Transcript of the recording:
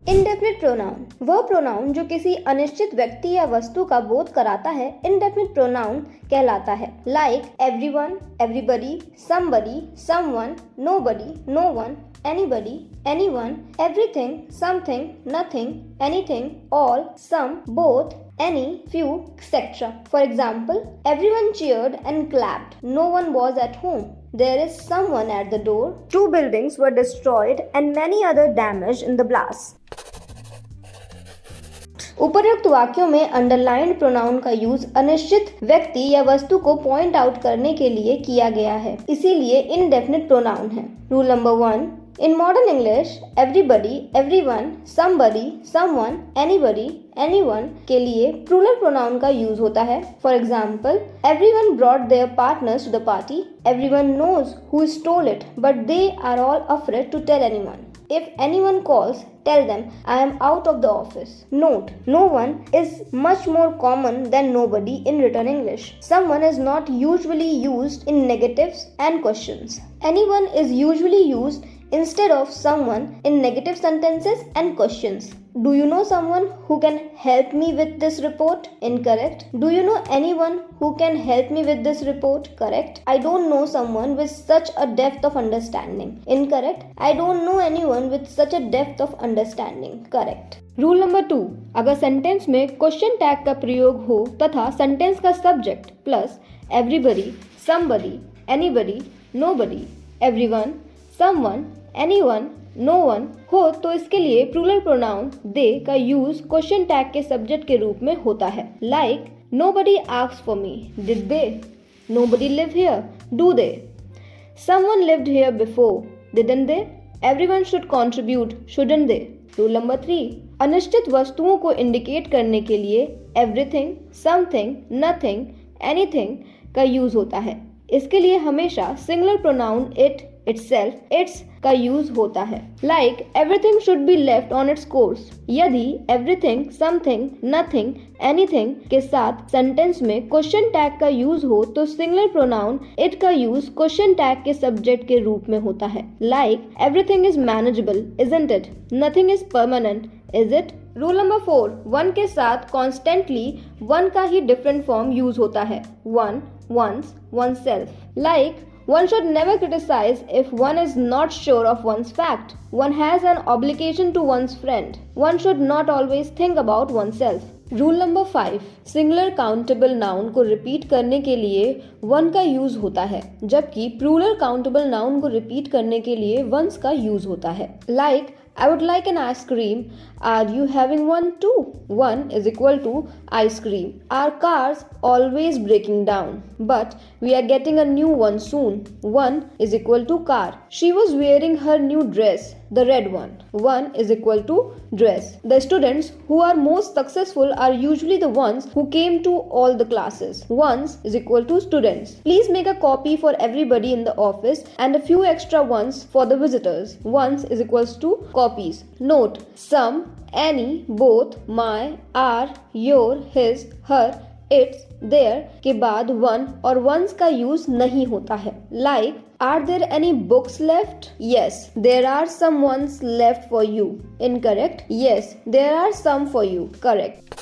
Indefinite pronoun वह pronoun जो किसी अनिश्चित व्यक्ति या वस्तु का बोध कराता है इनडेफिनिट प्रोनाउन कहलाता है। Like everyone, everybody, somebody, someone, nobody, no one, anybody, anyone, everything, something, nothing, anything, all, some, both, any, few, etc. For example, everyone cheered and clapped. No one was at home. There is someone at the door. 2 buildings were destroyed and many other damaged in the blast. उपर्युक्त वाक्यों में underlined pronoun का use अनिश्चित व्यक्ति या वस्तु को point out करने के लिए किया गया है, इसीलिए इनडेफिनिट प्रोनाउन है। Rule number 1, in modern English, everybody, everyone, somebody, someone, anybody, anyone के लिए plural pronoun का यूज होता है। For example, everyone brought their partners to the party. Everyone knows who stole it, but they are all afraid to tell anyone. If anyone calls, tell them I am out of the office. Note: no one is much more common than nobody in written English. Someone is not usually used in negatives and questions. Anyone is usually used instead of someone in negative sentences and questions. Do you know someone who can help me with this report? Incorrect. Do you know anyone who can help me with this report? Correct. I don't know someone with such a depth of understanding. Incorrect. I don't know anyone with such a depth of understanding. Correct. Rule number 2, अगर sentence में question tag का प्रयोग हो तथा sentence का subject plus everybody, somebody, anybody, nobody, everyone, someone, anyone, no one हो तो इसके लिए प्लूरल प्रोनाउन दे का यूज क्वेश्चन टैग के सब्जेक्ट के रूप में होता है। Like nobody asked for me, did they? Nobody live here, do they? Someone lived here before, didn't they? Everyone should contribute, shouldn't they? Rule number 3, अनिश्चित वस्तुओं को इंडिकेट करने के लिए एवरीथिंग, समथिंग, नथिंग, एनीथिंग का यूज होता है। इसके लिए हमेशा singular pronoun it, itself, its का यूज होता है। Like everything should be left on its course. यदि एवरीथिंग, समथिंग, नथिंग, एनीथिंग के साथ सेंटेंस में क्वेश्चन टैग का यूज हो तो सिंगुलर प्रोनाउन इट का यूज क्वेश्चन टैग के सब्जेक्ट के रूप में होता है। Like everything is manageable, isn't it? Nothing is permanent, is it? Rule number 4, one के साथ कॉन्स्टेंटली वन का ही डिफरेंट फॉर्म यूज होता है। One, once, oneself. Like, one should never criticize if one is not sure of one's fact. One has an obligation to one's friend. One should not always think about oneself. Rule number 5, singular countable noun को repeat करने के लिए one का use होता है, जबकि plural countable noun को repeat करने के लिए वंस का यूज होता है। Like I would like an ice cream. Are you having one too? One is equal to ice cream. Our car's always breaking down, but we are getting a new one soon. One is equal to car. She was wearing her new dress, the red one. One is equal to dress. The students who are most successful are usually the ones who came to all the classes. Ones is equal to students. Please make a copy for everybody in the office and a few extra ones for the visitors. Ones is equals to copies. Note: some, any, both, my, our, your, his, her, its, their के बाद one और ones का use नहीं होता है। Like, are there any books left? Yes, there are some ones left for you. Incorrect. Yes, there are some for you. Correct.